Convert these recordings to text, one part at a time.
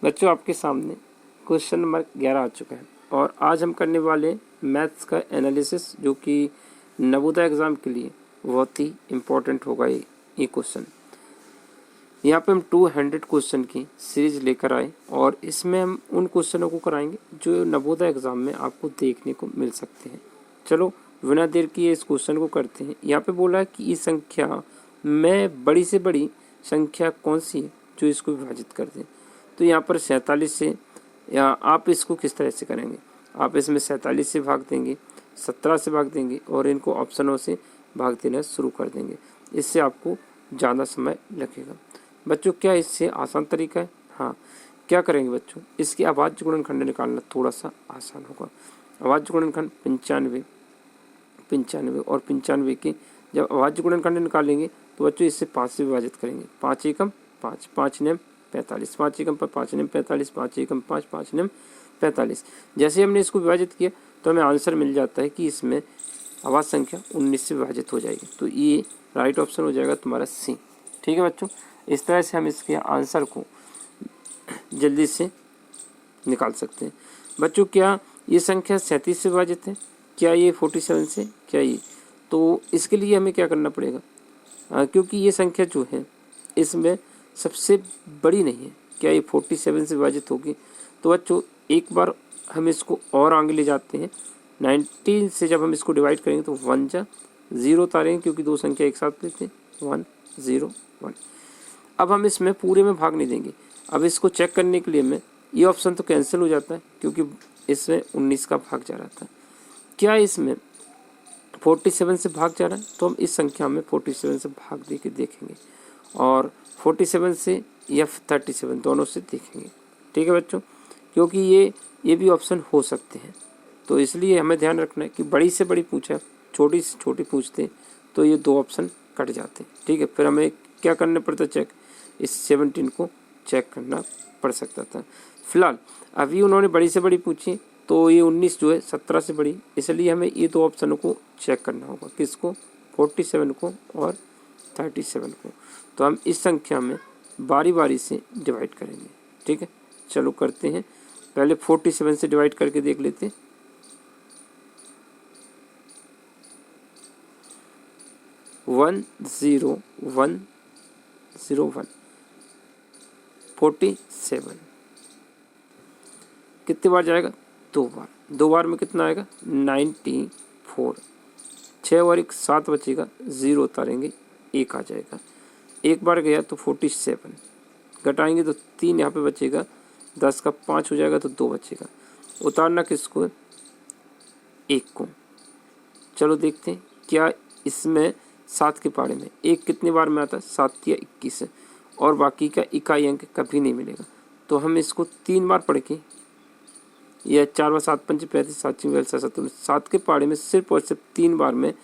बच्चों आपके सामने क्वेश्चन नंबर 11 आ चुका है और आज हम करने वाले मैथ्स का एनालिसिस, जो कि नवोदय एग्ज़ाम के लिए बहुत ही इम्पोर्टेंट होगा। ये क्वेश्चन यहाँ पे हम 200 क्वेश्चन की सीरीज लेकर आए और इसमें हम उन क्वेश्चनों को कराएंगे जो नवोदय एग्ज़ाम में आपको देखने को मिल सकते हैं। चलो बिना देर किए इस क्वेश्चन को करते हैं। यहाँ पे बोला है कि इस संख्या में बड़ी से बड़ी संख्या कौन सी है जो इसको विभाजित कर दे। तो यहाँ पर 47 से, या आप इसको किस तरह से करेंगे, आप इसमें 47 से भाग देंगे, 17 से भाग देंगे और इनको ऑप्शनों से भाग देना शुरू कर देंगे। इससे आपको ज़्यादा समय लगेगा। बच्चों क्या इससे आसान तरीका है? हाँ, क्या करेंगे बच्चों, इसकी अभाज्य गुणनखंड निकालना थोड़ा सा आसान होगा। अभाज्य गुणनखंड 95 और 95 के जब अभाज्य गुणनखंड निकालेंगे तो बच्चों इससे 5 से विभाजित करेंगे। 5 एकम 5, 5 नेम 45, 5 एकम पर 5 नेम 45, 5 एकम 5, 5 नेम 45। जैसे हमने इसको विभाजित किया तो हमें आंसर मिल जाता है कि इसमें अभाज्य संख्या 19 से विभाजित हो जाएगी। तो ये राइट ऑप्शन हो जाएगा तुम्हारा सी। ठीक है बच्चों, इस तरह से हम इसके आंसर को जल्दी से निकाल सकते हैं। बच्चों क्या ये संख्या 37 से विभाजित है? क्या ये 47 से? क्या ये? तो इसके लिए हमें क्या करना पड़ेगा, क्योंकि ये संख्या जो है इसमें सबसे बड़ी नहीं है। क्या ये 47 से विभाजित होगी? तो बच्चों एक बार हम इसको और आगे ले जाते हैं। 19 से जब हम इसको डिवाइड करेंगे तो 1 जा 0 उतारेंगे, क्योंकि दो संख्या एक साथ लेते हैं, 1 0 1। अब हम इसमें पूरे में भाग नहीं देंगे। अब इसको चेक करने के लिए हमें ये ऑप्शन तो कैंसिल हो जाता है, क्योंकि इसमें 19 का भाग जा रहा था। क्या इसमें 47 से भाग जा रहा है? तो हम इस संख्या में 47 से भाग दे के देखेंगे और 47 से या 37 दोनों से देखेंगे। ठीक है बच्चों, क्योंकि ये भी ऑप्शन हो सकते हैं, तो इसलिए हमें ध्यान रखना है कि बड़ी से बड़ी पूछा, छोटी से छोटी पूछते तो ये दो ऑप्शन कट जाते हैं। ठीक है, फिर हमें क्या करना पड़ता, चेक इस 17 को चेक करना पड़ सकता था। फिलहाल अभी उन्होंने बड़ी से बड़ी पूछी तो ये 19 जो है 17 से बड़ी, इसलिए हमें ये दो ऑप्शनों को चेक करना होगा। किसको? 47 को और 37 को। तो हम इस संख्या में बारी बारी से डिवाइड करेंगे। ठीक है, चलो करते हैं। पहले 47 से डिवाइड करके देख लेते हैं। 1 0 1 0 1 47 कितनी बार जाएगा? 2 बार। 2 बार में कितना आएगा? 94। 6 और 1 7 बचेगा, 0 उतारेंगे 1 आ जाएगा। एक बार गया तो 47, घटाएंगे तो 3 यहाँ पे बचेगा, 10 का 5 हो जाएगा तो 2 बचेगा। उतारना किसको? 1 को। चलो देखते हैं क्या इसमें 7 के पारे में 1 कितनी बार में आता है? 7 या 21 है, और बाकी का इकाई अंक कभी नहीं मिलेगा। तो हम इसको 3 बार पढ़ के, या 4 बार 7 5 35 7 7 7 के पारे में सिर्फ और सिर्फ 3 बार में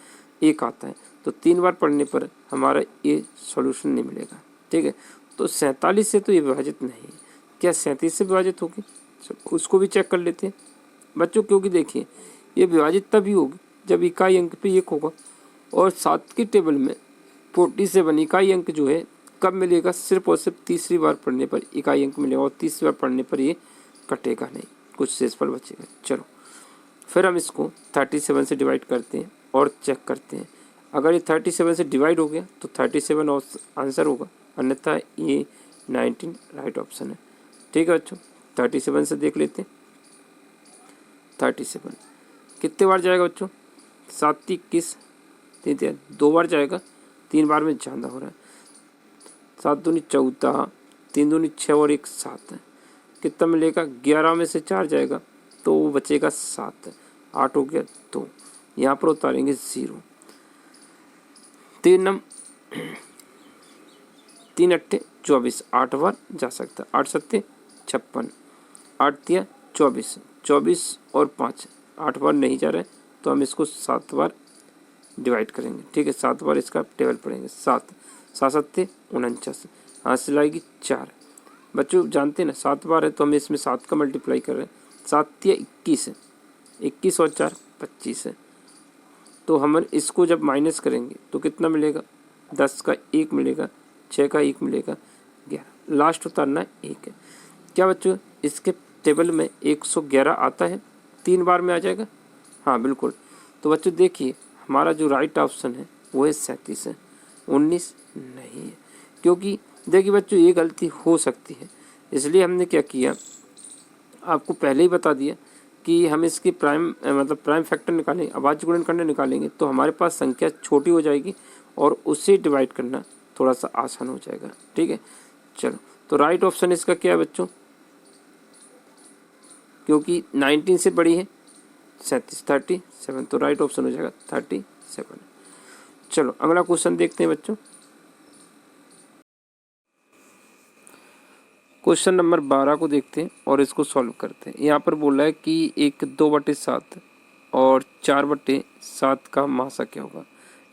1 आता है। तो 3 बार पढ़ने पर हमारा ये सॉल्यूशन नहीं मिलेगा। ठीक है, तो 47 से तो ये विभाजित नहीं है। क्या 37 से विभाजित होगी? उसको भी चेक कर लेते हैं बच्चों, क्योंकि देखिए ये विभाजित तभी होगी जब इकाई अंक पे 1 होगा, और 7 की टेबल में 47 इकाई अंक जो है कब मिलेगा? सिर्फ और सिर्फ तीसरी बार पढ़ने पर इकाई अंक मिलेगा, और तीसरी बार पढ़ने पर ये कटेगा नहीं, कुछ शेषफल बचेगा। चलो फिर हम इसको 37 से डिवाइड करते हैं और चेक करते हैं। अगर ये 37 से डिवाइड हो गया तो 37 आंसर होगा, अन्यथा ये 19 राइट ऑप्शन है। ठीक है बच्चों, 37 से देख लेते हैं। 37 कितने बार जाएगा बच्चों? 7 21 3 2 बार जाएगा, 3 बार में ज़्यादा हो रहा है। 7 दूनी 14, 3 दूनी 6 और 1 7 है। कितना मिलेगा? 11 में से 4 जाएगा तो वो बचेगा 7, 8 हो गया 2, यहाँ पर उतारेंगे 0। 3 अट्ठे 24, 8 बार जा सकता है। 8 सत्ते 56, 8 तिया 24, 24 और 5 8 बार नहीं जा रहा है, तो हम इसको 7 बार डिवाइड करेंगे। ठीक है, 7 बार इसका टेबल पढ़ेंगे। 7 सत्ते 49, हासिल आएगी 4। बच्चों जानते हैं ना 7 बार है तो हम इसमें 7 का मल्टीप्लाई कर रहे हैं। 7 तिया 21 है, 21 और 4 25 है। तो हम इसको जब माइनस करेंगे तो कितना मिलेगा? 10 का 1 मिलेगा, 6 का 1 मिलेगा, 11। लास्ट उतारना 1 है। क्या बच्चों इसके टेबल में 111 आता है, 3 बार में आ जाएगा? हाँ बिल्कुल। तो बच्चों देखिए हमारा जो राइट ऑप्शन है वो है 37 है, 19 नहीं है। क्योंकि देखिए बच्चों ये गलती हो सकती है, इसलिए हमने क्या किया, आपको पहले ही बता दिया कि हम इसकी प्राइम फैक्टर निकालेंगे, अभाज्य गुणनखंड निकालेंगे तो हमारे पास संख्या छोटी हो जाएगी और उससे डिवाइड करना थोड़ा सा आसान हो जाएगा। ठीक है, चलो तो राइट ऑप्शन इसका क्या है बच्चों, क्योंकि 19 से बड़ी है 37, 37, तो राइट ऑप्शन हो जाएगा 37। चलो अगला क्वेश्चन देखते हैं बच्चों। क्वेश्चन नंबर 12 को देखते हैं और इसको सॉल्व करते हैं। यहाँ पर बोला है कि एक 2/7 और 4/7 का मासा क्या होगा।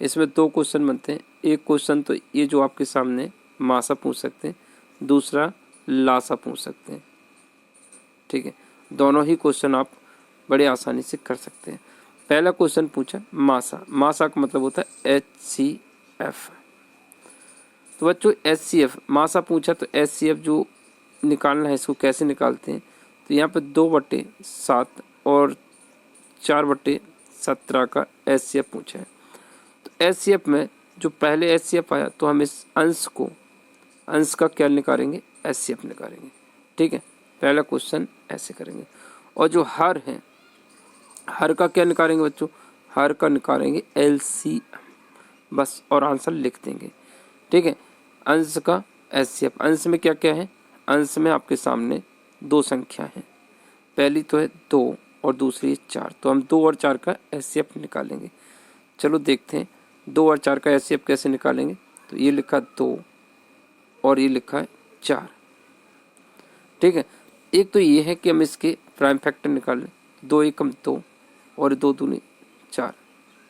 इसमें 2 क्वेश्चन बनते हैं। एक क्वेश्चन तो ये जो आपके सामने मासा पूछ सकते हैं, दूसरा लासा पूछ सकते हैं। ठीक है, दोनों ही क्वेश्चन आप बड़े आसानी से कर सकते हैं। पहला क्वेश्चन पूछा मासा, मासा का मतलब होता है HCF। तो बच्चों HCF मासा पूछा तो HCF जो निकालना है इसको कैसे निकालते हैं, तो यहाँ पे 2/7 और 4/17 का HCF पूछा है। तो HCF में जो पहले HCF आया तो हम इस अंश का क्या निकालेंगे, HCF निकालेंगे। ठीक है, पहला क्वेश्चन ऐसे करेंगे। और जो हर है, हर का क्या निकालेंगे बच्चों, हर का निकालेंगे LCM बस, और आंसर लिख देंगे। ठीक है, अंश का HCF, अंश में क्या क्या है, अंश में आपके सामने 2 संख्या है, पहली तो है 2 और दूसरी है 4, तो हम 2 और 4 का HCF निकालेंगे। चलो देखते हैं 2 और 4 का HCF कैसे निकालेंगे। तो ये लिखा 2 और ये लिखा है 4। ठीक है, एक तो ये है कि हम इसके प्राइम फैक्टर निकालें, 2 एकम 2 और 2 दूनी 4,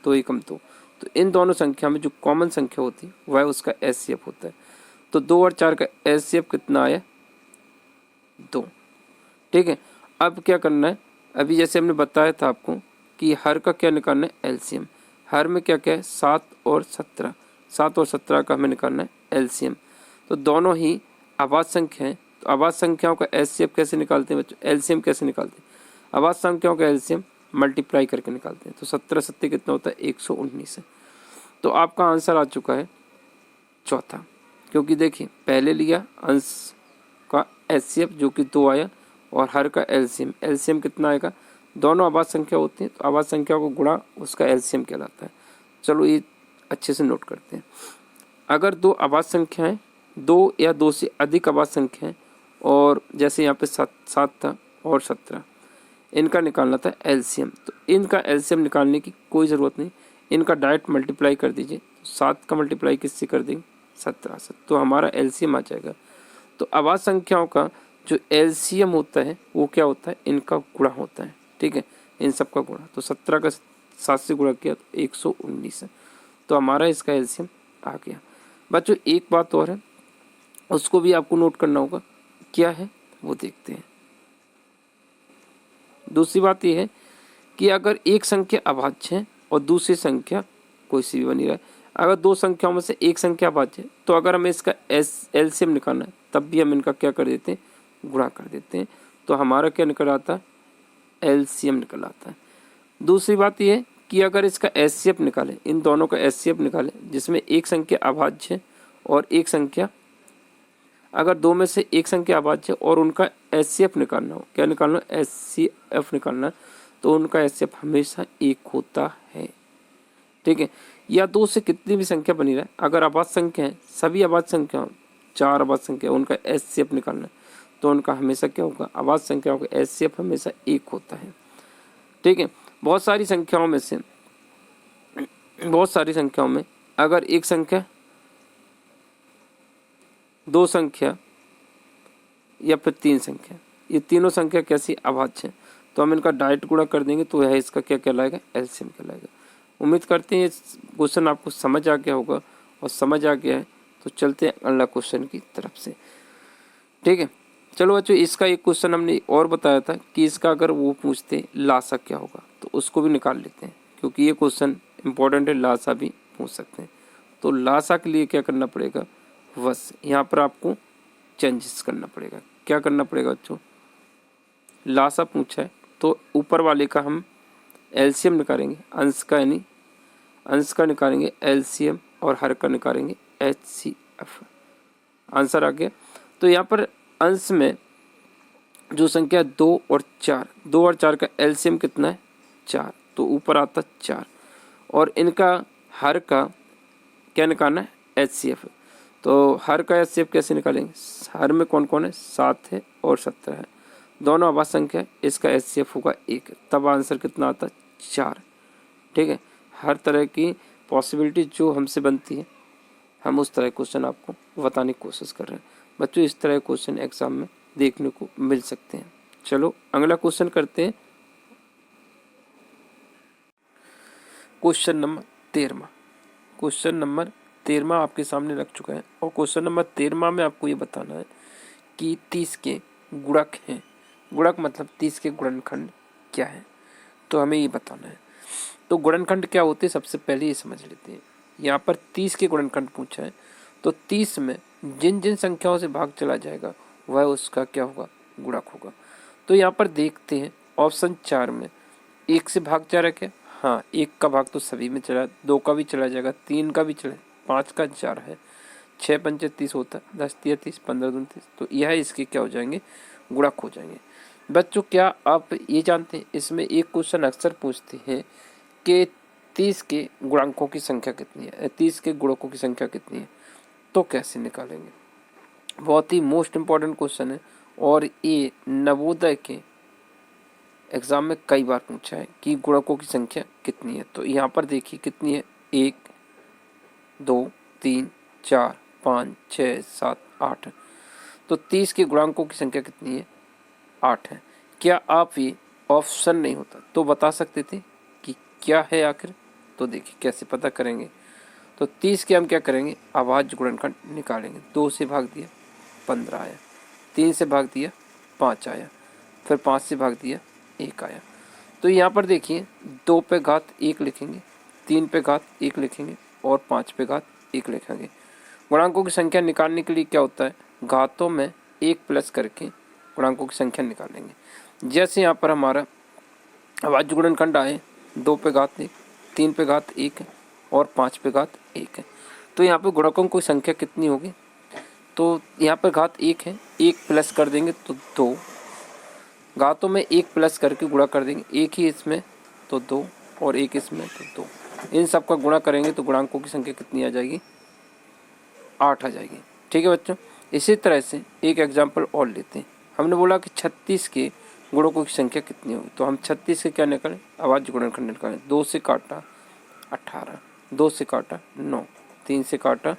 2 एकम 2। तो इन दोनों संख्या में जो कॉमन संख्या होती है वह उसका HCF होता है। तो 2 और 4 का HCF कितना आया, 2। ठीक है, अब क्या करना है, अभी जैसे हमने बताया था आपको कि हर का क्या निकालना है, LCM। हर में क्या क्या है, 7 और 17, 7 और 17 का हमें निकालना है LCM। तो दोनों ही अभाज्य संख्या हैं, तो अभाज्य संख्याओं का HCF कैसे निकालते हैं बच्चों, LCM कैसे निकालते हैं, अभाज्य संख्याओं का LCM मल्टीप्लाई करके निकालते हैं। तो 17 7 कितना होता है, 119 है। तो आपका आंसर आ चुका है चौथा, क्योंकि देखिए पहले लिया अंश का HCF जो कि 2 आया और हर का LCM कितना आएगा, दोनों अभाज्य संख्या होती हैं तो अभाज्य संख्या को गुणा उसका LCM कहलाता है। चलो ये अच्छे से नोट करते हैं। अगर 2 अभाज्य संख्याएं, 2 या 2 से अधिक अभाज्य संख्याएं, और जैसे यहाँ पे 7 था और 17, इनका निकालना था LCM, तो इनका LCM निकालने की कोई ज़रूरत नहीं, इनका डायरेक्ट मल्टीप्लाई कर दीजिए। 7 का मल्टीप्लाई किससे कर देंगे, 17 से, तो हमारा LCM आ जाएगा। तो अभाज्य संख्याओं का जो LCM होता है वो क्या होता है, इनका गुणा होता है। ठीक है, इन सब का गुणा, तो 17 का 7 से गुणा किया तो 119 है, तो हमारा इसका LCM आ गया। बच्चों एक बात और है, उसको भी आपको नोट करना होगा, क्या है वो देखते हैं। दूसरी बात यह है कि अगर एक संख्या अभाज्य है और दूसरी संख्या कोई सी भी बनी रहा है, अगर 2 संख्याओं में से एक संख्या अभाज्य है तो अगर हमें इसका LCM निकालना है तब भी हम इनका क्या कर देते हैं, गुणा कर देते हैं। तो हमारा क्या निकल आता है, LCM निकल आता है। दूसरी बात यह है कि अगर इसका HCF निकालें, इन दोनों का HCF निकालें जिसमें एक संख्या अभाज्य है और एक संख्या, अगर 2 में से एक संख्या अभाज्य है और उनका HCF निकालना हो, क्या निकालना है, HCF निकालना, तो उनका HCF हमेशा 1 होता है। ठीक है, या 2 से कितनी भी संख्या बनी रहे, अगर अभाज्य संख्या है, सभी अभाज्य संख्या 4 अभाज्य संख्या, उनका HCF निकालना है तो उनका हमेशा क्या होगा, अभाज्य संख्याओं का HCF हमेशा 1 होता है। ठीक है, बहुत सारी संख्याओं में अगर एक संख्या, 2 संख्या या फिर 3 संख्या, ये तीनों संख्या कैसी अभाज्य है, तो हम इनका डायरेक्ट गुणा कर देंगे तो यह इसका क्या कहलाएगा, LCM कहलाएगा। उम्मीद करते हैं ये क्वेश्चन आपको समझ आ गया होगा, और समझ आ गया है तो चलते हैं अगला क्वेश्चन की तरफ से। ठीक है, चलो बच्चों इसका एक क्वेश्चन हमने और बताया था कि इसका अगर वो पूछते लासा क्या होगा तो उसको भी निकाल लेते हैं, क्योंकि ये क्वेश्चन इंपॉर्टेंट है, लासा भी पूछ सकते हैं। तो लासा के लिए क्या करना पड़ेगा, बस यहाँ पर आपको चेंजेस करना पड़ेगा। क्या करना पड़ेगा बच्चों, लासा पूछा है तो ऊपर वाले का हम एलसीएम निकालेंगे, अंश का यानी अंश का निकालेंगे एलसीएम और हर का निकालेंगे एचसीएफ। आंसर आ गया। तो यहाँ पर अंश में जो संख्या 2 और 4 का एलसीएम कितना है 4, तो ऊपर आता 4, और इनका हर का क्या निकालना है एचसीएफ। तो हर का एचसीएफ कैसे निकालेंगे, हर में कौन कौन है 7 है और 17 है, दोनों आवाज संख्या है, इसका एचसीएफ होगा 1, तब आंसर कितना आता है 4। ठीक है, हर तरह की पॉसिबिलिटी जो हमसे बनती है हम उस तरह क्वेश्चन आपको बताने की कोशिश कर रहे हैं बच्चों। इस तरह क्वेश्चन एग्जाम में देखने को मिल सकते हैं। चलो अगला क्वेश्चन करते हैं, क्वेश्चन नंबर 13। क्वेश्चन नंबर 13 आपके सामने रख चुका है और क्वेश्चन नंबर 13 में आपको ये बताना है कि 30 के गुणक हैं। गुणक मतलब 30 के गुणनखंड क्या है, तो हमें ये बताना है। तो गुणनखंड क्या होते हैं सबसे पहले ये समझ लेते हैं। यहाँ पर 30 के गुणनखंड पूछा है, तो 30 में जिन जिन संख्याओं से भाग चला जाएगा वह उसका क्या होगा गुणक होगा। तो यहाँ पर देखते हैं ऑप्शन 4 में 1 से भाग जा रहा है क्या, हाँ 1 का भाग तो सभी में चला, 2 का भी चला जाएगा, 3 का भी चला, 5 का जा रहा है, 6 पंचे 30 होता है, 10 तिया 30, 15 दूनी 30, तो यह इसके क्या हो जाएंगे गुणक हो जाएंगे। बच्चों क्या आप ये जानते हैं इसमें एक क्वेश्चन अक्सर पूछते हैं कि 30 के गुणांकों की संख्या कितनी है, 30 के गुणकों की संख्या कितनी है, तो कैसे निकालेंगे। बहुत ही मोस्ट इम्पॉर्टेंट क्वेश्चन है और ये नवोदय के एग्जाम में कई बार पूछा है कि गुणकों की संख्या कितनी है। तो यहाँ पर देखिए कितनी है 1 2 3 4 5 6 7 8, तो 30 के गुणांकों की संख्या कितनी है 8 है। क्या आप ये ऑप्शन नहीं होता तो बता सकते थे कि क्या है आखिर, तो देखिए कैसे पता करेंगे। तो 30 के हम क्या करेंगे अभाज्य गुणनखंड निकालेंगे। 2 से भाग दिया 15 आया, 3 से भाग दिया 5 आया, फिर 5 से भाग दिया 1 आया। तो यहाँ पर देखिए 2 पे घात 1 लिखेंगे, 3 पे घात 1 लिखेंगे और 5 पे घात 1 लिखेंगे। गुणांकों की संख्या निकालने के लिए क्या होता है घातों में 1 प्लस करके गुणांकों की संख्या निकालेंगे। जैसे यहाँ पर हमारा अभाज्य गुणनखंड आए 2 पे घात 1, 3 पे घात 1 और 5 पे घात 1 है, तो यहाँ पे गुणकों की संख्या कितनी होगी, तो यहाँ पर घात 1 है, 1 प्लस कर देंगे तो 2, घातों में 1 प्लस करके गुणा कर देंगे, 1 ही इसमें तो 2 और 1 इसमें तो 2, इन सब का गुणा करेंगे तो गुणांकों की संख्या कितनी आ जाएगी 8 आ जाएगी। ठीक है बच्चों, इसी तरह से एक एग्जाम्पल और लेते हैं। हमने बोला कि 36 के गुणकों की संख्या कितनी होगी, तो हम 36 से क्या निकालें अभाज्य गुणनखंड निकालें। 2 से काटा 18, 2 से काटा 9, 3 से काटा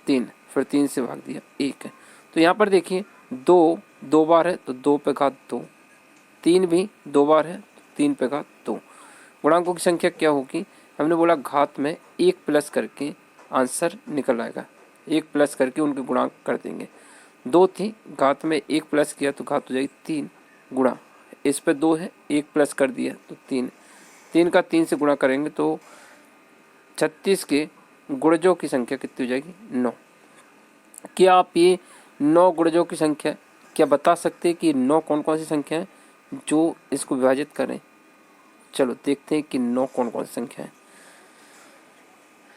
3, फिर 3 से भाग दिया 1 है। तो यहाँ पर देखिए 2 2 बार है तो 2 पे घात 2, 3 भी 2 बार है तो 3 पे घात 2। गुणांकों की संख्या क्या होगी, हमने बोला घात में 1 प्लस करके आंसर निकल आएगा, 1 प्लस करके उनके गुणांक कर देंगे। 2 थी, घात में 1 प्लस किया तो घात हो जाएगी 3 गुणा, इस पे 2 है 1 प्लस कर दिया तो 3, 3 का 3 से गुणा करेंगे तो 36 के गुणजों की संख्या कितनी हो जाएगी 9। क्या आप ये 9 गुणजों की संख्या क्या बता सकते हैं कि 9 कौन कौन सी संख्या है जो इसको विभाजित करें। चलो देखते हैं कि 9 कौन कौन सी संख्या है।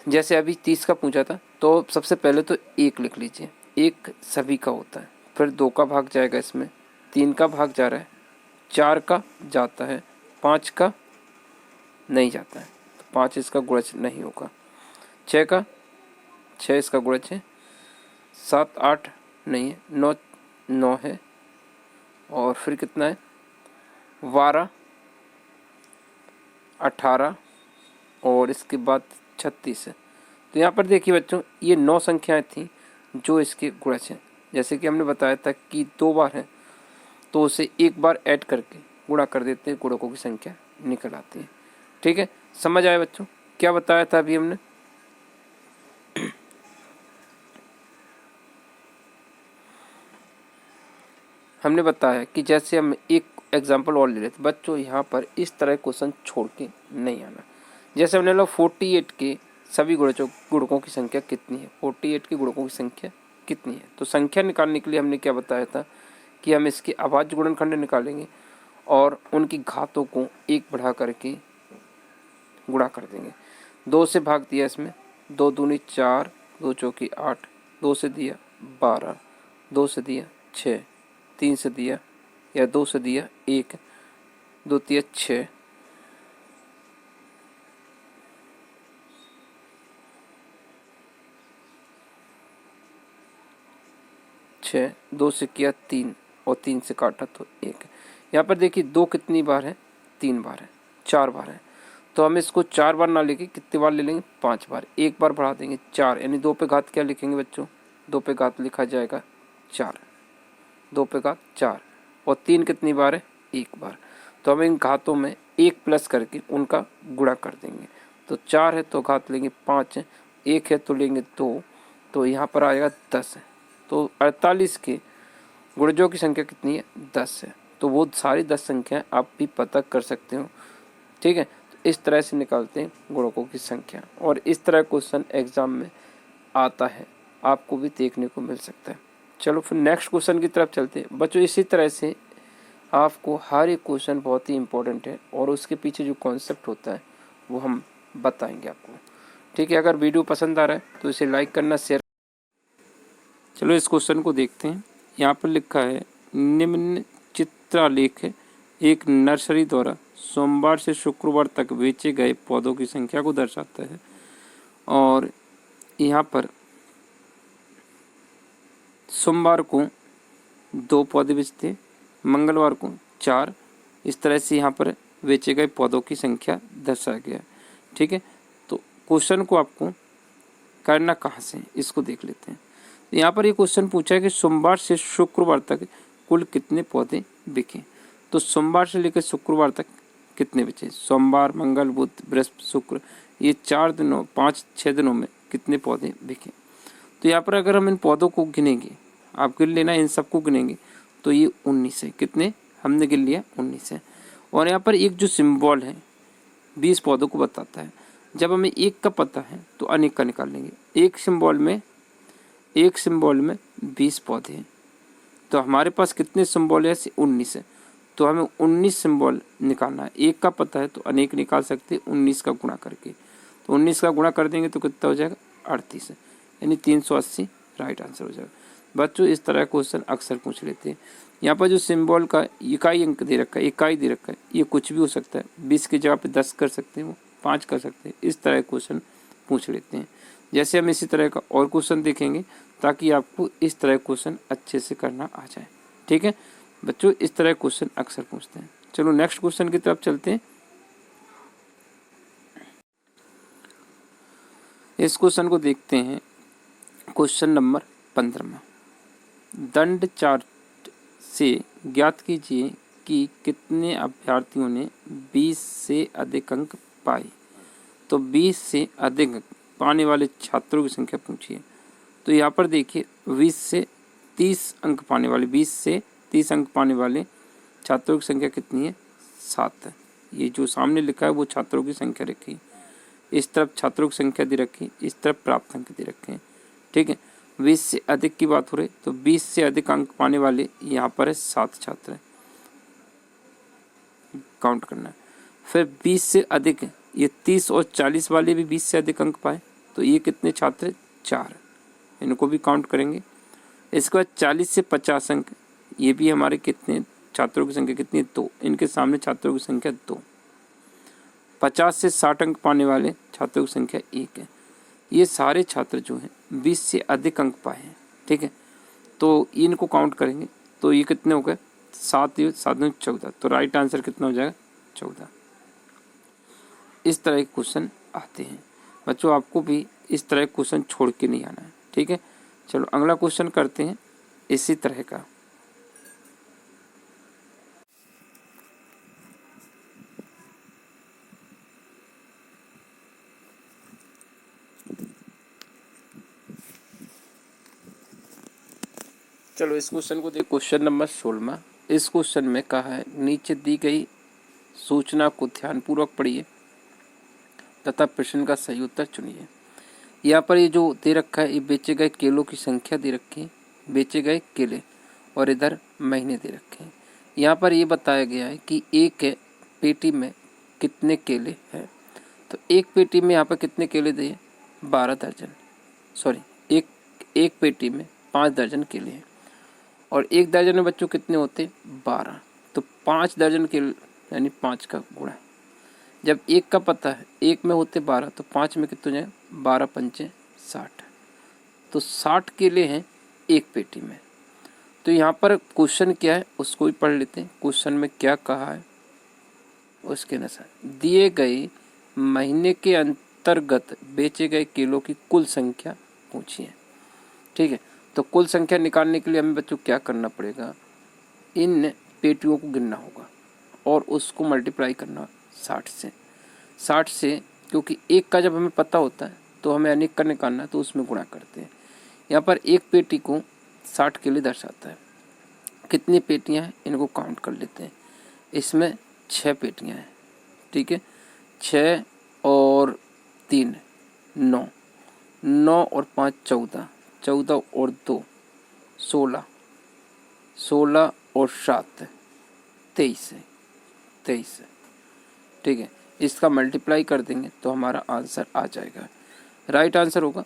जैसे अभी 30 का पूछा था तो सबसे पहले तो 1 लिख लीजिए, 1 सभी का होता है, फिर 2 का भाग जाएगा, इसमें 3 का भाग जा रहा है, 4 का जाता है, 5 का नहीं जाता है तो 5 इसका गुणज नहीं होगा, 6 इसका गुणज है, 7 8 नहीं है, 9 है, और फिर कितना है 12 18 और इसके बाद 36 है। तो यहाँ पर देखिए बच्चों ये 9 संख्याएं थी जो इसके गुणज हैं। जैसे कि हमने बताया था कि 2 बार है तो उसे 1 बार ऐड करके गुणा कर देते हैं, गुणकों की संख्या निकल आती है। ठीक है, समझ आया बच्चों क्या बताया था अभी हमने। हमने बताया कि जैसे हम एक एग्जाम्पल और ले लेते बच्चों, यहाँ पर इस तरह क्वेश्चन छोड़ के नहीं आना। जैसे हमने लोग 48 के सभी गुणकों की संख्या कितनी है, 48 के गुणकों की संख्या कितनी है। तो संख्या निकालने के लिए हमने क्या बताया था कि हम इसके अभाज्य गुणनखंड निकालेंगे और उनकी घातों को 1 बढ़ा करके गुणा कर देंगे। 2 से भाग दिया इसमें, 2 दूनी 4, 2 चौकी 8, 2 से दिया 12, 2 से दिया 6, 3 से दिया या 2 से दिया 1, 2 तिया 6, 6, 2 से किया 3 और 3 से काटा तो 1। यहाँ पर देखिए 2 कितनी बार है, 3 बार है, 4 बार है। तो हम इसको 4 बार ना लेके कितनी बार ले लेंगे, 5 बार। 1 बार बढ़ा देंगे 4, यानी 2 पे घात क्या लिखेंगे बच्चों, 2 पे घात लिखा जाएगा 4, 2 पे घात 4। और 3 कितनी बार है, 1 बार। तो हम इन घातों में 1 प्लस करके उनका गुणा कर देंगे। तो 4 है तो घात लेंगे 5, 1 है तो लेंगे 2, तो यहाँ पर आएगा 10 है। तो 48 के गुणजों की संख्या कितनी है, 10 है। तो वो सारी 10 संख्याएं आप भी पता कर सकते हो, ठीक है। तो इस तरह से निकालते हैं गुणकों की संख्या, और इस तरह क्वेश्चन एग्जाम में आता है, आपको भी देखने को मिल सकता है। चलो फिर नेक्स्ट क्वेश्चन की तरफ चलते हैं बच्चों। इसी तरह से आपको हर एक क्वेश्चन बहुत ही इंपॉर्टेंट है और उसके पीछे जो कॉन्सेप्ट होता है वो हम बताएंगे आपको, ठीक है। अगर वीडियो पसंद आ रहा है तो इसे लाइक करना, शेयर। चलो इस क्वेश्चन को देखते हैं। यहाँ पर लिखा है निम्न चित्रालेख एक नर्सरी द्वारा सोमवार से शुक्रवार तक बेचे गए पौधों की संख्या को दर्शाता है। और यहाँ पर सोमवार को 2 पौधे बेचते, मंगलवार को 4, इस तरह से यहाँ पर बेचे गए पौधों की संख्या दर्शाया गया, ठीक है। तो क्वेश्चन को आपको करना कहाँ से, इसको देख लेते हैं। यहाँ पर ये क्वेश्चन पूछा है कि सोमवार से शुक्रवार तक कुल कितने पौधे बिके। तो सोमवार से लेकर शुक्रवार तक कितने बचे, सोमवार, मंगल, बुध, बृहस्पति, शुक्र, ये 4 दिनों 5-6 दिनों में कितने पौधे बिके। तो यहाँ पर अगर हम इन पौधों को गिनेंगे, आप गिन लेना, इन सबको गिनेंगे तो ये 19 है। कितने हमने गिन लिया, 19 है। और यहाँ पर एक जो सिंबल है 20 पौधों को बताता है। जब हमें एक का पता है तो अनेक का निकाल लेंगे। एक सिंबल में 20 पौधे हैं, तो हमारे पास कितने सिंबल है, 19 है। तो हमें 19 सिंबल निकालना है। एक का पता है तो अनेक निकाल सकते हैं 19 का गुणा करके। तो 19 का गुणा कर देंगे तो कितना हो जाएगा, 38 है, यानी 380 राइट आंसर हो जाएगा। बच्चों इस तरह क्वेश्चन अक्सर पूछ लेते हैं। यहाँ पर जो सिंबल का इकाई अंक दे रखा है, इकाई दे रखा है, ये कुछ भी हो सकता है। 20 की जगह पे 10 कर सकते हैं, वो 5 कर सकते हैं। इस तरह क्वेश्चन पूछ लेते हैं। जैसे हम इसी तरह का और क्वेश्चन देखेंगे ताकि आपको इस तरह क्वेश्चन अच्छे से करना आ जाए, ठीक है बच्चों। इस तरह क्वेश्चन अक्सर पूछते हैं। चलो नेक्स्ट क्वेश्चन की तरफ चलते हैं। इस क्वेश्चन को देखते हैं। क्वेश्चन नंबर 15 दंड चार्ट से ज्ञात कीजिए कि कितने अभ्यर्थियों ने 20 से अधिक अंक पाए। तो 20 से अधिक अंक पाने वाले छात्रों की संख्या पूछिए। तो यहाँ पर देखिए 20 से 30 अंक पाने वाले, 20 से 30 अंक पाने वाले छात्रों की संख्या कितनी है, 7 है। ये जो सामने लिखा है वो छात्रों की संख्या रखी, इस तरफ छात्रों की संख्या दे रखी, इस तरफ प्राप्त अंक दे रखे हैं, ठीक है। 20 से अधिक की बात हो रही, तो 20 से अधिक अंक पाने वाले यहाँ पर है 7 छात्र हैं, काउंट करना है। फिर 20 से अधिक, ये 30 और 40 वाले भी 20 से अधिक अंक पाए, तो ये कितने छात्र, 4, इनको भी काउंट करेंगे। इसके बाद 40 से 50 अंक, ये भी हमारे कितने छात्रों की संख्या कितनी है, 2, इनके सामने छात्रों की संख्या 2। 50 से 60 अंक पाने वाले छात्रों की संख्या 1 है। ये सारे छात्र जो हैं 20 से अधिक अंक पाए हैं, ठीक है। तो इनको काउंट करेंगे तो ये कितने हो गए, 7 7 14। तो राइट आंसर कितना हो जाएगा, 14। इस तरह के क्वेश्चन आते हैं बच्चों, आपको भी इस तरह के क्वेश्चन छोड़ के नहीं आना है, ठीक है। चलो अगला क्वेश्चन करते हैं इसी तरह का। चलो इस क्वेश्चन को देखो, क्वेश्चन नंबर 16। इस क्वेश्चन में कहा है नीचे दी गई सूचना को ध्यानपूर्वक पढ़िए तथा प्रश्न का सही उत्तर चुनिए। यहाँ पर ये जो दे रखा है, ये बेचे गए केलों की संख्या दे रखी है, बेचे गए केले, और इधर महीने दे रखे हैं। यहाँ पर ये बताया गया है कि एक पेटी में कितने केले हैं। तो एक पेटी में यहाँ पर कितने केले दिए, 12 दर्जन, सॉरी एक पेटी में 5 दर्जन केले हैं, और एक दर्जन में बच्चों कितने होते, 12। तो 5 दर्जन केले यानी 5 का गुणा। जब एक का पता है, एक में होते 12, तो 5 में कितने हो जाए, 12 पंचे 60। तो 60 केले हैं एक पेटी में। तो यहाँ पर क्वेश्चन क्या है उसको भी पढ़ लेते हैं। क्वेश्चन में क्या कहा है उसके अनुसार दिए गए महीने के अंतर्गत बेचे गए केलों की कुल संख्या पूछिए। ठीक है, तो कुल संख्या निकालने के लिए हमें बच्चों क्या करना पड़ेगा, इन पेटियों को गिनना होगा और उसको मल्टीप्लाई करना 60 से, क्योंकि एक का जब हमें पता होता है तो हमें अनेक का निकालना है तो उसमें गुणा करते हैं। यहाँ पर एक पेटी को 60 के लिए दर्शाता है। कितनी पेटियाँ हैं इनको काउंट कर लेते हैं। इसमें 6 पेटियाँ हैं। ठीक है, 6 और 3 9, 9 और 5 14, 14 और 2 16, 16 और 7 23 है, 23 है। ठीक है, इसका मल्टीप्लाई कर देंगे तो हमारा आंसर आ जाएगा। राइट आंसर होगा।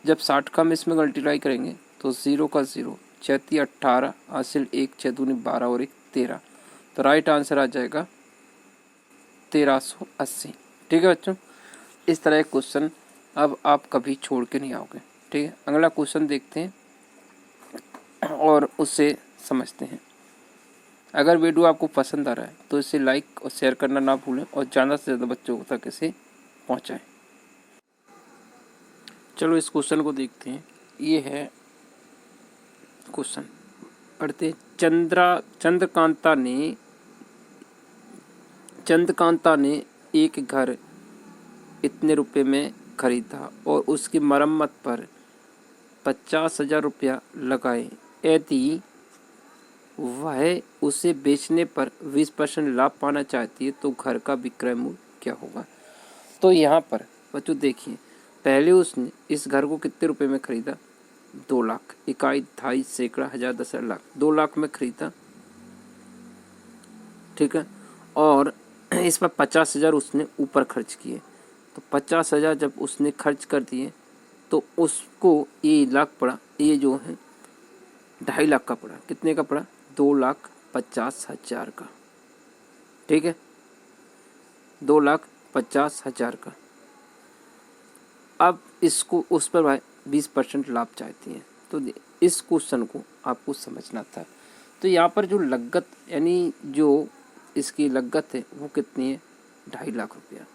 जब 60 का हम इसमें मल्टीप्लाई करेंगे तो 0 का 0, 6 18, हासिल 1, 6 दूनी 12 और 1 13। तो राइट आंसर आ जाएगा 1380। ठीक है बच्चों, इस तरह क्वेश्चन अब आप कभी छोड़ के नहीं आओगे। ठीक है, अगला क्वेश्चन देखते हैं और उससे समझते हैं। अगर वीडियो आपको पसंद आ रहा है तो इसे लाइक और शेयर करना ना भूलें और ज़्यादा से ज़्यादा बच्चों तक इसे पहुंचाएं। चलो इस क्वेश्चन को देखते हैं। ये है क्वेश्चन, पढ़ते। चंद्रकांता ने एक घर इतने रुपए में खरीदा और उसकी मरम्मत पर 50,000 रुपया लगाए। यदि वह उसे बेचने पर 20% लाभ पाना चाहती है तो घर का विक्रय मूल्य क्या होगा। तो यहाँ पर बच्चों देखिए, पहले उसने इस घर को कितने रुपए में खरीदा, 2 लाख, इकाई, दहाई, सैकड़ा, हजार, 10,000, लाख, 2 लाख में खरीदा। ठीक है, और इस पर 50,000 उसने ऊपर खर्च किए। तो 50,000 जब उसने खर्च कर दिए तो उसको ये लाख पड़ा, ये जो है 2.5 लाख का पड़ा। कितने का पड़ा, 2,50,000 का। ठीक है, 2,50,000 का। अब इसको उस पर भाई 20% लाभ चाहती हैं। तो इस क्वेश्चन को आपको समझना था। तो यहाँ पर जो लागत यानी जो इसकी लागत है वो कितनी है, 2.5 लाख रुपया।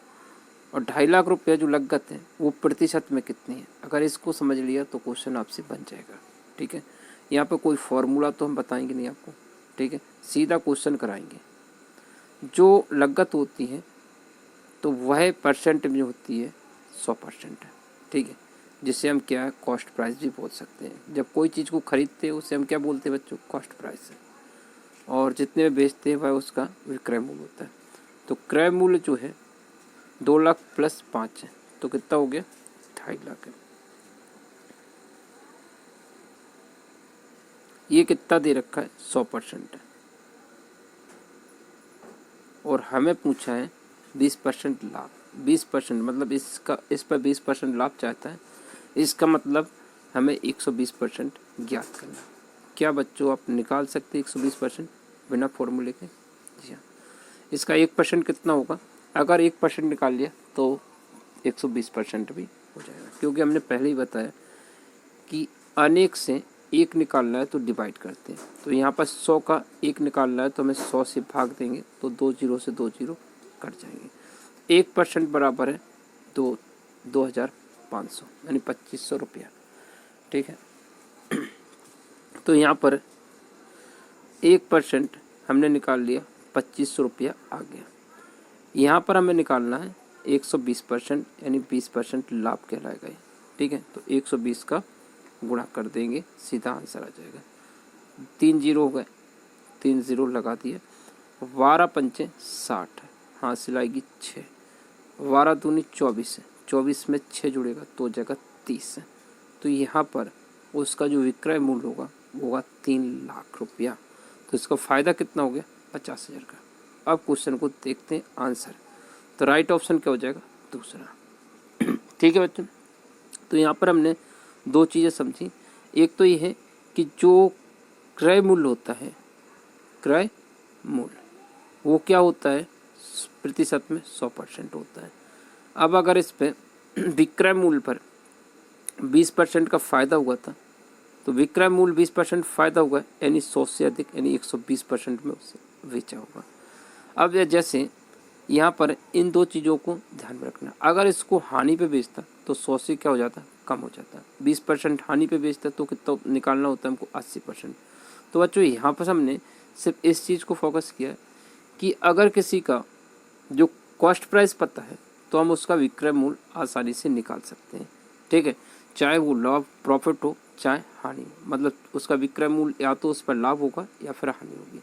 और 2.5 लाख रुपया जो लागत है वो प्रतिशत में कितनी है, अगर इसको समझ लिया तो क्वेश्चन आपसे बन जाएगा। ठीक है, यहाँ पर कोई फॉर्मूला तो हम बताएंगे नहीं आपको। ठीक है, सीधा क्वेश्चन कराएंगे। जो लागत होती है तो वह परसेंट में होती है 100%। ठीक है, जिससे हम क्या है कॉस्ट प्राइस भी बोल सकते हैं। जब कोई चीज़ को खरीदते हैं उसे हम क्या बोलते हैं बच्चों, कॉस्ट प्राइस है। और जितने में बेचते हैं वह उसका विक्रय मूल्य होता है। तो क्रय मूल्य जो है 2 लाख प्लस 5 है तो कितना हो गया, 2.5 लाख है। ये कितना दे रखा है, 100% है। और हमें पूछा है 20% लाभ। 20% मतलब इस पर 20% लाभ चाहता है। इसका मतलब हमें 120% ज्ञात करना। क्या बच्चों आप निकाल सकते हैं 120% बिना फॉर्मूले के? जी हाँ। इसका 1% कितना होगा, अगर 1% निकाल लिया तो 120% भी हो जाएगा, क्योंकि हमने पहले ही बताया कि अनेक से 1 निकालना है तो डिवाइड करते हैं। तो यहाँ पर 100 का 1 निकालना है तो हमें 100 से भाग देंगे तो 2 0 से 2 0 कट जाएंगे। 1% बराबर है 2,500 यानी 2,500 रुपया। ठीक है, तो यहाँ पर 1% हमने निकाल लिया, 2,500 रुपया आ गया। यहाँ पर हमें निकालना है 120% यानी 20% लाभ कहलाएगा ये। ठीक है, तो 120 का गुणा कर देंगे, सीधा आंसर आ जाएगा। 3 0 हो गए, 3 0 लगा दिए। 12 पंचे 60, हासिल आएगी 6, 12 दूनी 24 है, 24 में 6 जुड़ेगा तो हो जाएगा 30, तो यहाँ पर उसका जो विक्रय मूल्य होगा वो होगा 3 लाख रुपया। तो इसका फ़ायदा कितना हो गया? 50,000 का। अब क्वेश्चन को देखते हैं आंसर। तो राइट ऑप्शन क्या हो जाएगा? दूसरा। ठीक है बच्चों, तो यहाँ पर हमने दो चीज़ें समझी। एक तो ये है कि जो क्रय मूल्य होता है, क्रय मूल्य वो क्या होता है? प्रतिशत में 100% होता है। अब अगर इस पे विक्रय मूल्य पर 20% का फ़ायदा हुआ था, तो विक्रय मूल्य 20% फ़ायदा हुआ, यानी 100 से अधिक यानी 120% में उसे बेचा होगा। अब जैसे यहाँ पर इन दो चीज़ों को ध्यान में रखना। अगर इसको हानि पे बेचता तो 100 से क्या हो जाता? कम हो जाता। 20% हानि पे बेचता तो कितना निकालना होता है हमको? 80%। तो बच्चों यहाँ पर हमने सिर्फ इस चीज़ को फोकस किया कि अगर किसी का जो कॉस्ट प्राइस पता है तो हम उसका विक्रय मूल्य आसानी से निकाल सकते हैं। ठीक है, चाहे वो लाभ प्रॉफिट हो चाहे हानि हो, मतलब उसका विक्रय मूल्य या तो उस पर लाभ होगा या फिर हानि होगी।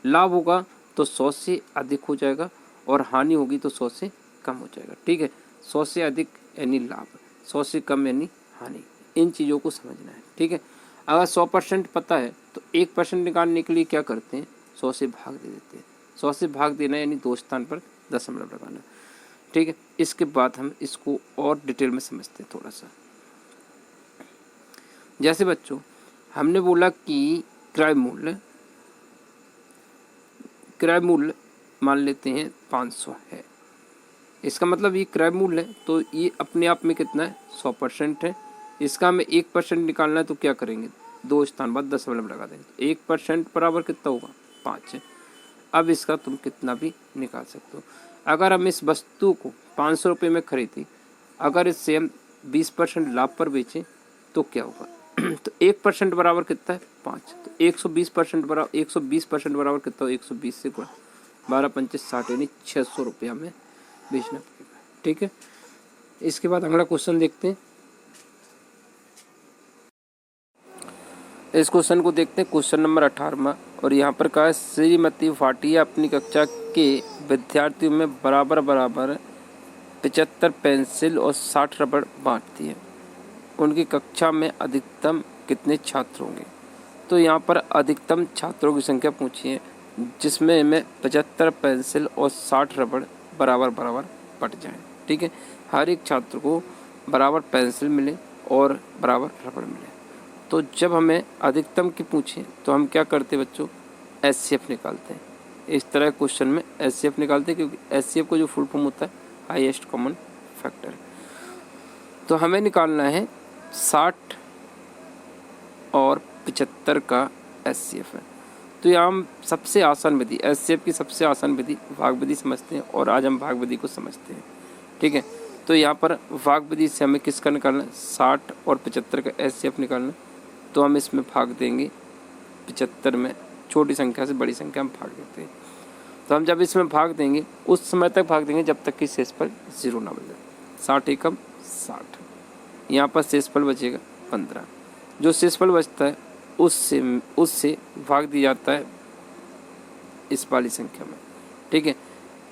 लाभ होगा तो 100 से अधिक हो जाएगा और हानि होगी तो 100 से कम हो जाएगा। ठीक है, 100 से अधिक यानी लाभ, 100 से कम यानी हानि। इन चीज़ों को समझना है। ठीक है, अगर 100% पता है तो 1% निकालने के लिए क्या करते हैं? 100 से भाग दे देते हैं। 100 से भाग देना यानी दो स्थान पर दशमलव लगाना। ठीक है, इसके बाद हम इसको और डिटेल में समझते हैं थोड़ा सा। जैसे बच्चों हमने बोला कि क्रय मूल्य मान लेते हैं 500 है। इसका मतलब ये क्रय मूल्य है तो ये अपने आप में कितना है? 100% है। इसका हमें 1% निकालना है तो क्या करेंगे? दो स्थान बाद दशमलव लगा देंगे। 1% बराबर कितना होगा? 5 है। अब इसका तुम कितना भी निकाल सकते हो। अगर हम इस वस्तु को 500 रुपये में खरीदी, अगर इससे हम 20% लाभ पर बेचें तो क्या होगा? तो 1% बराबर कितना है? 5। तो 120% बराबर 120% बराबर कितना हो? 120 से गुणा 12 पंचे 60 यानी 600 रुपया में बेचना पड़ेगा। ठीक है, इसके बाद अगला क्वेश्चन देखते हैं। इस क्वेश्चन को देखते हैं, क्वेश्चन नंबर 18 और यहाँ पर कहा है श्रीमती भाटिया अपनी कक्षा के विद्यार्थियों में बराबर 75 पेंसिल और 60 रबड़ बांटती है। उनकी कक्षा में अधिकतम कितने छात्र होंगे? तो यहाँ पर अधिकतम छात्रों की संख्या पूछी है जिसमें हमें 75 पेंसिल और 60 रबड़ बराबर बट जाए। ठीक है, हर एक छात्र को बराबर पेंसिल मिले और बराबर रबड़ मिले। तो जब हमें अधिकतम की पूछे तो हम क्या करते बच्चों? एचसीएफ निकालते हैं। इस तरह क्वेश्चन में एचसीएफ निकालते हैं क्योंकि एचसीएफ का जो फुल फॉर्म होता है हाईएस्ट कॉमन फैक्टर। तो हमें निकालना है 60 और 75 का एचसीएफ है। तो यहाँ हम सबसे आसान विधि एचसीएफ की सबसे आसान विधि भाग विधि समझते हैं और आज हम भाग विधि को समझते हैं। ठीक है, तो यहाँ पर भाग विधि से हमें किसका निकालना है? 60 और 75 का एचसीएफ निकालना। तो हम इसमें भाग देंगे 75 में, छोटी संख्या से बड़ी संख्या में भाग देते हैं। तो हम जब इसमें भाग देंगे उस समय तक भाग देंगे जब तक कि शेषफल 0 ना बन जाए। 60 एकम 60, यहाँ पर शेषफल बचेगा 15। जो शेषफल बचता है उससे भाग दिया जाता है इस वाली संख्या में। ठीक है,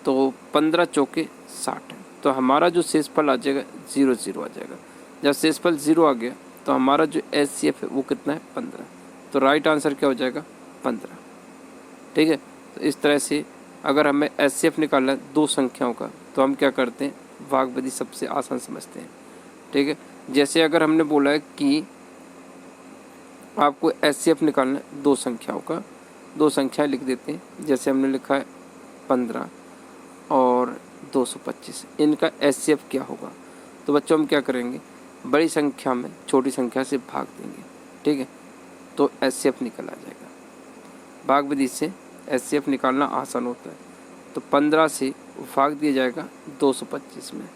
तो 15 चौके 60, तो हमारा जो शेषफल आ जाएगा 0 आ जाएगा। जब शेषफल 0 आ गया तो हमारा जो एचसीएफ है वो कितना है? 15। तो राइट आंसर क्या हो जाएगा? 15। ठीक है, तो इस तरह से अगर हमें एचसीएफ निकालना है दो संख्याओं का तो हम क्या करते हैं? भाग विधि सबसे आसान समझते हैं। ठीक है, जैसे अगर हमने बोला है कि आपको एचसीएफ निकालना है दो संख्याओं का, दो संख्याएं लिख देते हैं। जैसे हमने लिखा है 15 और 225, इनका एचसीएफ क्या होगा? तो बच्चों हम क्या करेंगे? बड़ी संख्या में छोटी संख्या से भाग देंगे। ठीक है, तो एचसीएफ निकल आ जाएगा। भाग विधि से एचसीएफ निकालना आसान होता है। तो 15 से भाग दिया जाएगा 225 में।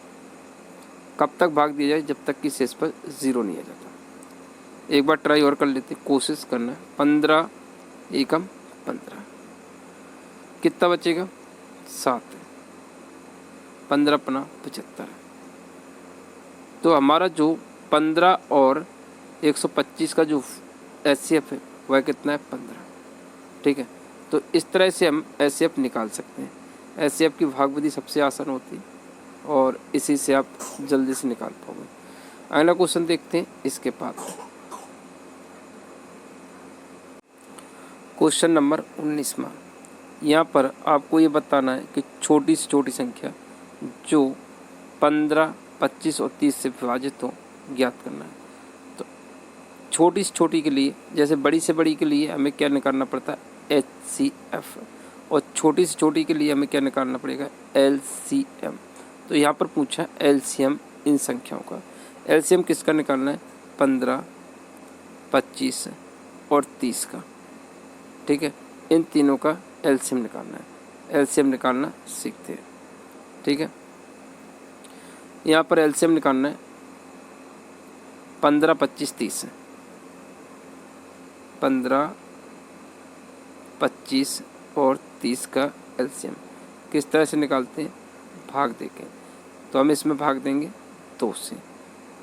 कब तक भाग दिया जाए? जब तक कि शेषफल 0 नहीं आ जाता। एक बार ट्राई और कर लेते, कोशिश करना है। 15 एकम 15, कितना बचेगा? 7। 15 पना 75। तो हमारा जो 15 और 125 का जो एचसीएफ है वह कितना है? 15। ठीक है, तो इस तरह से हम एचसीएफ निकाल सकते हैं। एचसीएफ की भाग विधि सबसे आसान होती है और इसी से आप जल्दी से निकाल पाओगे। अगला क्वेश्चन देखते हैं इसके बाद। क्वेश्चन नंबर 19वां। यहाँ पर आपको ये बताना है कि छोटी से छोटी संख्या जो 15, 25 और 30 से विभाजित हो ज्ञात करना है। तो छोटी से छोटी के लिए, जैसे बड़ी से बड़ी के लिए हमें क्या निकालना पड़ता है, HCF, और छोटी से छोटी के लिए हमें क्या निकालना पड़ेगा, LCM। तो यहाँ पर पूछा LCM इन संख्याओं का। LCM किसका निकालना है, 15, 25 और 30 का। ठीक है, इन तीनों का LCM निकालना है। LCM निकालना सीखते हैं। ठीक है, यहाँ पर LCM निकालना है 15, 25, 30। 15, 25 और 30 का LCM किस तरह से निकालते हैं, भाग देके। तो हम इसमें भाग देंगे 2 से।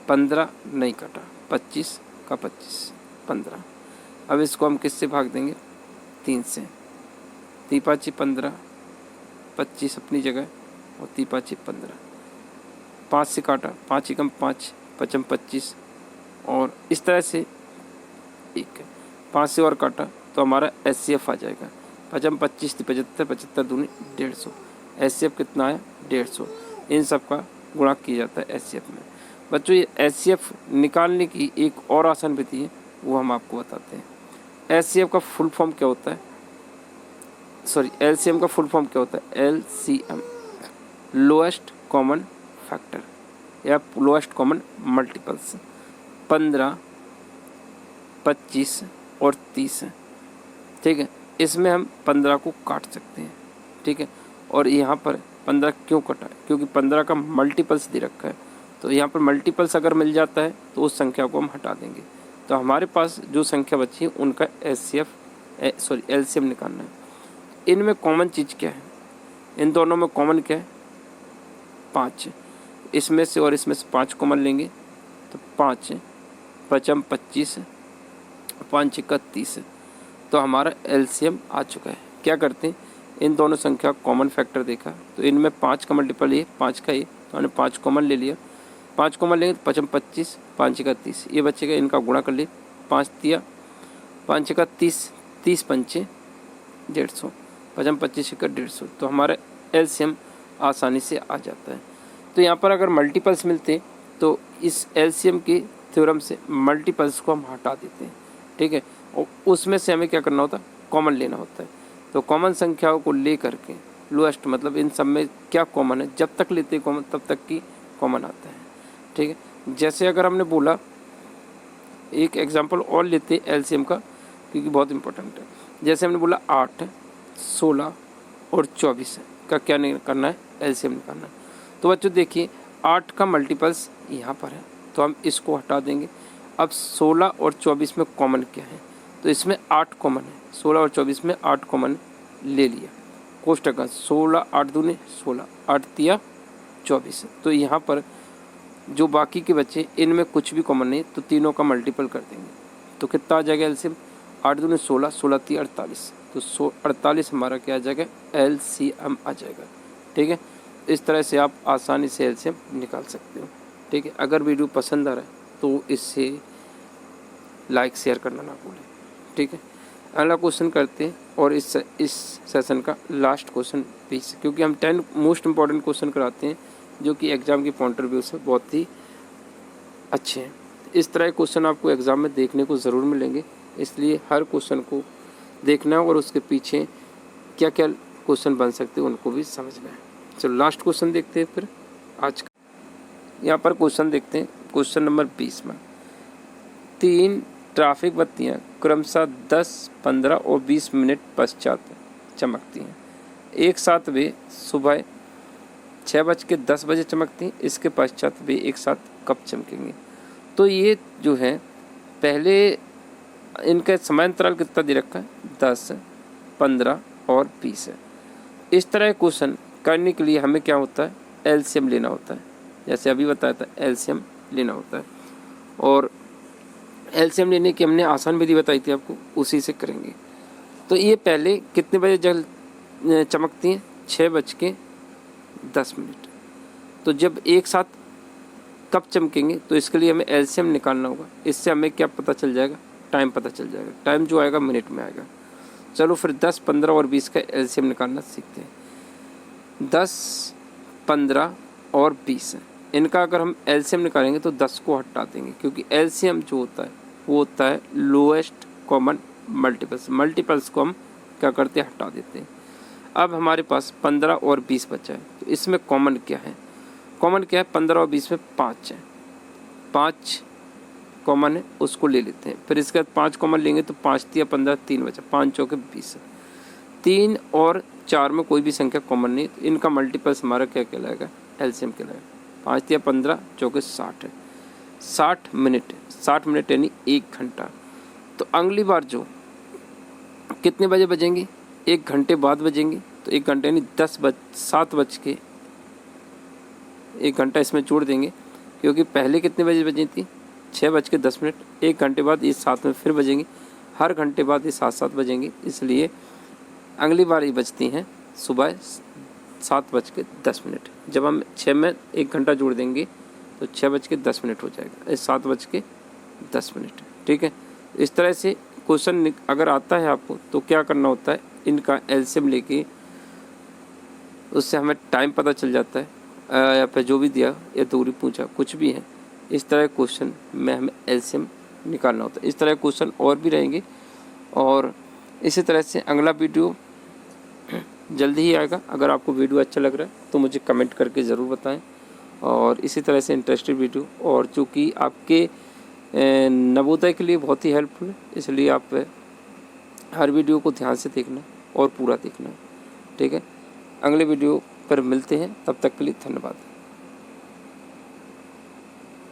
15 नहीं कटा, 25 का 25, 15। अब इसको हम किससे भाग देंगे, 3 से। 3 5 15, 25 अपनी जगह और 3 5 15। 5 से काटा, 5 एकम 5, 5 25 और इस तरह से 1। 5 से और काटा तो हमारा HCF आ जाएगा। 5 25 75, 75 दूनी 150। HCF कितना है, 150। इन सब का गुणा किया जाता है HCF में। बच्चों ये HCF निकालने की एक और आसान विधि है, वो हम आपको बताते हैं। HCF का फुल फॉर्म क्या होता है, LCM का फुल फॉर्म क्या होता है, LCM, लोएस्ट कॉमन फैक्टर या लोएस्ट कॉमन मल्टीपल्स। 15, 25 और 30। ठीक है, इसमें हम 15 को काट सकते हैं। ठीक है, और यहाँ पर 15 क्यों कटा है, क्योंकि 15 का मल्टीपल्स दे रखा है। तो यहाँ पर मल्टीपल्स अगर मिल जाता है तो उस संख्या को हम हटा देंगे। तो हमारे पास जो संख्या बची है उनका LCM निकालना है। इनमें कॉमन चीज़ क्या है, इन दोनों में कॉमन क्या है, 5। इसमें से और इसमें से 5 कॉमन लेंगे तो 5, 5 25, 5 31। तो हमारा LCM आ चुका है। क्या करते हैं, इन दोनों संख्या कॉमन फैक्टर देखा तो इनमें 5 का मल्टीपल ये, 5 का ये, तो हमने 5 कॉमन ले लिया। 5 कॉमन लेंगे तो 5 25, 5 31, ये बचेगा, इनका गुणा कर लिए। 5 तिया 5 का 30, 30 पंचे 150, 5 25 का 150। तो हमारा LCM आसानी से आ जाता है। तो यहाँ पर अगर मल्टीपल्स मिलते तो इस LCM की थ्योरम से मल्टीपल्स को हम हटा देते हैं। ठीक है, और उसमें से हमें क्या करना होता है, कॉमन लेना होता है। तो कॉमन संख्याओं को ले करके लोएस्ट, मतलब इन सब में क्या कॉमन है, जब तक लेते हैं कॉमन तब तक की कॉमन आता है। ठीक है, जैसे अगर हमने बोला, एक एग्जांपल और लेते हैं LCM का क्योंकि बहुत इंपॉर्टेंट है। जैसे हमने बोला 8, 16 और 24 का क्या करना है, LCM निकालना है। तो बच्चों देखिए 8 का मल्टीपल्स यहाँ पर है तो हम इसको हटा देंगे। अब 16 और 24 में कॉमन क्या है, तो इसमें 8 कॉमन है। 16 और 24 में 8 कॉमन ले लिया, कोष्टक 16, 8 दूने 16, 8 तिया 24। तो यहाँ पर जो बाकी के बच्चे इनमें कुछ भी कॉमन नहीं, तो तीनों का मल्टीपल कर देंगे तो कितना आ जाएगा LCM, 8 दूने 16, 16 तिया 48। तो 48 हमारा क्या आ जाएगा, LCM आ जाएगा। ठीक है, इस तरह से आप आसानी से LCM निकाल सकते हो। ठीक है, अगर वीडियो पसंद आ रहा है तो इससे लाइक शेयर करना ना भूलें। ठीक है, अगला क्वेश्चन करते हैं और इस सेशन का लास्ट क्वेश्चन 20, क्योंकि हम 10 मोस्ट इंपॉर्टेंट क्वेश्चन कराते हैं जो कि एग्ज़ाम के पॉइंट ऑफ व्यू से बहुत ही अच्छे हैं। इस तरह के क्वेश्चन आपको एग्ज़ाम में देखने को ज़रूर मिलेंगे, इसलिए हर क्वेश्चन को देखना और उसके पीछे क्या क्या क्वेश्चन बन सकते हैं उनको भी समझना है। चलो लास्ट क्वेश्चन देखते हैं फिर आज का। यहाँ पर क्वेश्चन देखते हैं, क्वेश्चन नंबर 20 में 3 ट्रैफिक बत्तियाँ क्रमशः 10, 15 और 20 मिनट पश्चात चमकती हैं। एक साथ वे सुबह 6:10 बजे चमकती हैं, इसके पश्चात वे एक साथ कब चमकेंगे। तो ये जो है पहले इनका समय अंतराल कितना दे रखा है, 10, 15 और 20 है। इस तरह क्वेश्चन करने के लिए हमें क्या होता है, LCM लेना होता है। जैसे अभी बताया था LCM लेना होता है, और LCM लेने की हमने आसान विधि बताई थी आपको, उसी से करेंगे। तो ये पहले कितने बजे चमकती हैं, 6:10। तो जब एक साथ कब चमकेंगे, तो इसके लिए हमें एलसीएम निकालना होगा। इससे हमें क्या पता चल जाएगा, टाइम पता चल जाएगा। टाइम जो आएगा मिनट में आएगा। चलो फिर 10, 15 और 20 का एलसीएम निकालना सीखते हैं। 10, 15 और 20 है, इनका अगर हम एलसीएम निकालेंगे तो 10 को हटा देंगे, क्योंकि एलसीएम जो होता है वो होता है लोएस्ट कॉमन मल्टीपल्स। मल्टीपल्स को हम क्या करते हैं, हटा देते हैं। अब हमारे पास 15 और 20 बचा है, तो इसमें कॉमन क्या है, कॉमन क्या है, 15 और 20 में 5 है, 5 कॉमन है, उसको ले लेते हैं। फिर इसके बाद 5 कॉमन लेंगे तो 5 तिया 15, 3 बचा, 5 चौके 20 है। 3 और 4 में कोई भी संख्या कॉमन नहीं, तो इनका मल्टीपल्स हमारा क्या कहलाएगा, एलसीएम कहलाएगा। 5 तिया 15 चौके 60 है, 60 मिनट है, 60 मिनट यानी 1 घंटा। तो अगली बार जो कितने बजे बजेंगे, 1 घंटे बाद बजेंगे, तो 1 घंटे यानी 7 बज के 1 घंटा इसमें जोड़ देंगे, क्योंकि पहले कितने बजे बजी थी, 6:10। 1 घंटे बाद ये 7 में फिर बजेंगे, हर घंटे बाद ये 7 बजेंगे, इसलिए अगली बार ये बजती हैं सुबह 7:10। जब हम 6 में 1 घंटा जोड़ देंगे तो 6:10 हो जाएगा, 7:10। ठीक है, इस तरह से क्वेश्चन अगर आता है आपको तो क्या करना होता है, इनका एलसीएम लेके उससे हमें टाइम पता चल जाता है, या फिर जो भी दिया या दूरी पूछा कुछ भी है, इस तरह क्वेश्चन में हमें एलसीएम निकालना होता है। इस तरह क्वेश्चन और भी रहेंगे, और इसी तरह से अगला वीडियो जल्दी ही आएगा। अगर आपको वीडियो अच्छा लग रहा है तो मुझे कमेंट करके ज़रूर बताएं, और इसी तरह से इंटरेस्टेड वीडियो, और जो कि आपके नवोदय के लिए बहुत ही हेल्पफुल है, इसलिए आप हर वीडियो को ध्यान से देखना और पूरा देखना। ठीक है, अगले वीडियो पर मिलते हैं, तब तक के लिए धन्यवाद।